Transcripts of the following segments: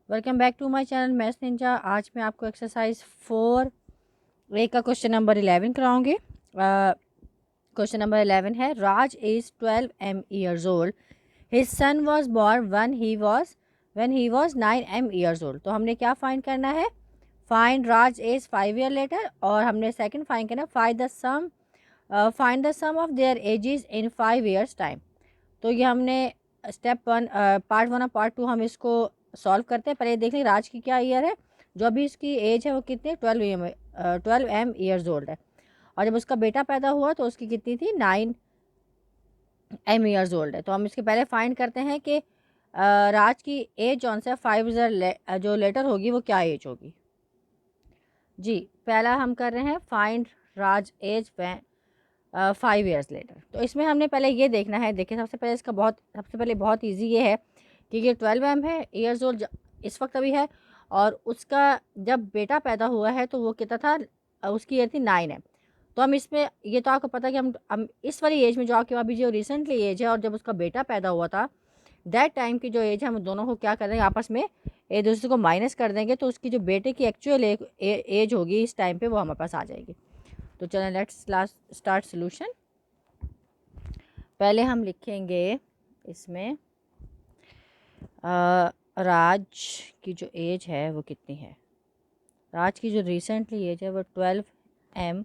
Welcome back to my channel maths ninja. आज मैं आपको एक्सरसाइज 4 का क्वेश्चन नंबर 11 कराऊंगी। क्वेश्चन नंबर 11 है, Raj is 12 years old, his son was born when he was 9 years old. तो हमने क्या फाइंड करना है? Find Raj is 5 year later, और हमने सेकंड फाइंड करना find the sum of their ages in 5 years time. तो ये हमने स्टेप 1 पार्ट 1 और पार्ट 2 हम इसको सॉल्व करते हैं। पहले देख लें राज की क्या ईयर है। जो अभी इसकी एज है वो कितनी है? 12 ईयर्स ओल्ड है। और जब उसका बेटा पैदा हुआ तो उसकी कितनी थी? 9 ईयर्स ओल्ड है। तो हम इसके पहले फाइंड करते हैं कि राज की एज जौन सा 5 ईयर जो लेटर होगी वो क्या एज होगी। जी, पहला हम कर रहे हैं फाइंड राज एज 5 ईयर्स लेटर। तो इसमें हमने पहले ये देखना है। देखिए, सबसे पहले बहुत इजी ये है कि ये 12 है ईयर्स ओल्ड इस वक्त अभी है, और उसका जब बेटा पैदा हुआ है तो वो कितना था? उसकी एज थी 9 है। तो हम इसमें ये तो आपको पता है कि हम इस वाली एज में जो आपके अभी जो रिसेंटली एज है और जब उसका बेटा पैदा हुआ था दैट टाइम की जो एज है, हम दोनों को क्या कर देंगे? आपस में एक दूसरे को माइनस कर देंगे, तो उसकी जो बेटे की एक्चुअल एज होगी इस टाइम पे वो हमारे पास आ जाएगी। तो चलें लेट्स स्टार्ट सोल्यूशन। पहले हम लिखेंगे इसमें राज की जो एज है वो कितनी है। राज की जो रिसेंटली एज है वो 12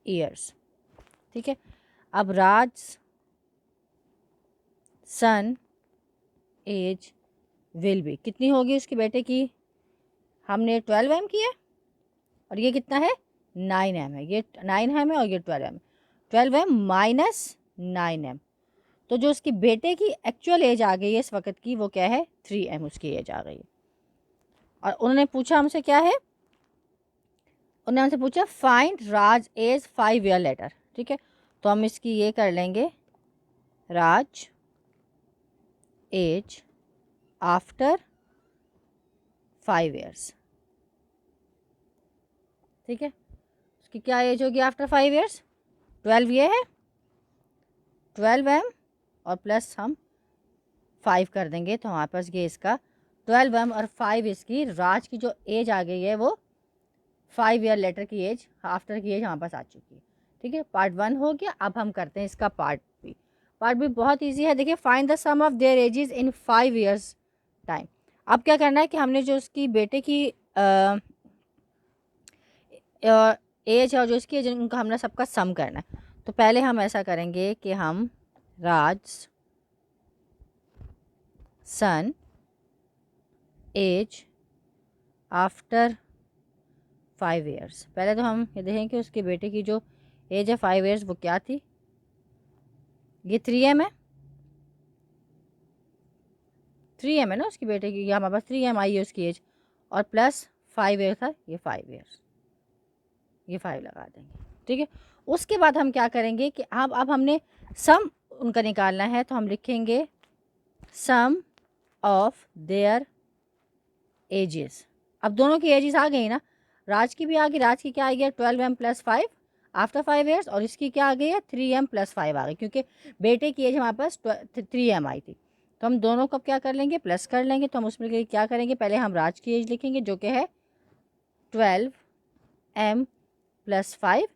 ईयर्स। ठीक है। अब राज सन एज विल बी कितनी होगी उसके बेटे की? हमने 12 की है और ये कितना है? 9 है। ये 9 है और ये 12 12 माइनस 9। तो जो उसकी बेटे की एक्चुअल एज आ गई है इस वक्त की वो क्या है? 3 उसकी एज आ गई है। और उन्होंने पूछा हमसे क्या है? उन्होंने हमसे पूछा फाइंड राज एज 5 ईयर लेटर। ठीक है, तो हम इसकी ये कर लेंगे राज एज आफ्टर 5 ईयर्स। ठीक है, उसकी क्या एज होगी आफ्टर 5 ईयर्स? 12 ये है, 12 और प्लस हम 5 कर देंगे तो हमारे पास ये इसका 12 और 5 इसकी राज की जो एज आ गई है वो 5 ईयर लेटर की एज आफ्टर की एज हमारे पास आ चुकी है। ठीक है, पार्ट 1 हो गया। अब हम करते हैं इसका पार्ट बी। पार्ट बी बहुत इजी है। देखिए, find the sum of their ages in 5 years time. अब क्या करना है कि हमने जो उसकी बेटे की एज है और जो इसकी एज उनका हमने सबका सम करना है। तो पहले हम ऐसा करेंगे कि हम राज सन एज आफ्टर 5 ईयर्स। पहले तो हम ये देखें कि उसके बेटे की जो एज है 5 ईयर्स वो क्या थी? ये 3M है। 3M है ना उसकी बेटे की। हमारे पास 3M आई है उसकी एज, और प्लस 5 ईयर था, ये 5 ईयर्स, ये 5 लगा देंगे। ठीक है, उसके बाद हम क्या करेंगे कि अब हमने सम उनका निकालना है। तो हम लिखेंगे सम ऑफ देयर एजेस। अब दोनों की एजेस आ गई ना, राज की भी आ गई। राज की क्या आ गया? 12M प्लस 5 आफ्टर 5 ईयर्स, और इसकी क्या आ गई है? 3M प्लस 5 आ गई, क्योंकि बेटे की एज हमारे पास 3M आई थी। तो हम दोनों को क्या कर लेंगे? प्लस कर लेंगे। तो हम उसमें क्या करेंगे? पहले हम राज की एज लिखेंगे जो कि है 12M प्लस 5,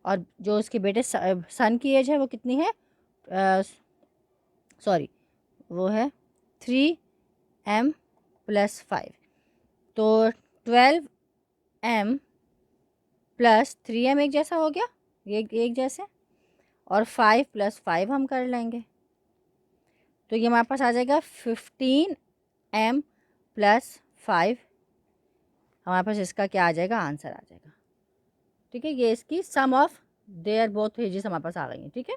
और जो उसके बेटे सन की एज है वो कितनी है? सॉरी, वो है 3M प्लस 5। तो 12M प्लस 3M एक जैसा हो गया, ये एक जैसे, और 5 प्लस 5 हम कर लेंगे। तो ये हमारे पास आ जाएगा 15M प्लस 5। हमारे पास इसका क्या आ जाएगा? आंसर आ जाएगा। ठीक है, ये इसकी sum of their both ages हमारे पास आ गई हैं। ठीक है,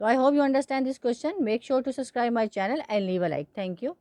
तो I hope you understand this question. Make sure to subscribe my channel and leave a like. Thank you.